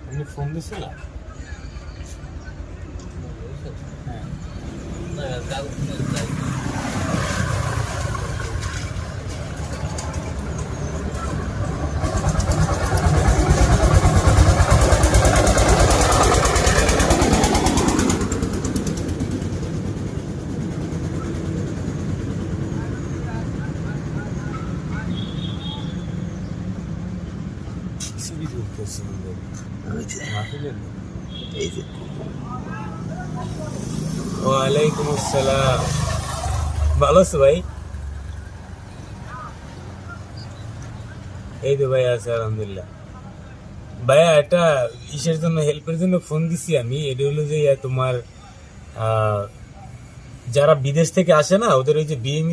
আপনি ফোন দিছিলেন? সিবি করতেছি ওয়ালাইকুম আসসালাম। ভালো আছো ভাই? এই তো ভাই আছে আলহামদুলিল্লাহ। ভাইয়া একটা ইসের জন্য, হেল্পের জন্য ফোন দিছি আমি। এটা হলো যে তোমার যারা বিদেশ থেকে আসে না, ওদের ওই যে বিএমই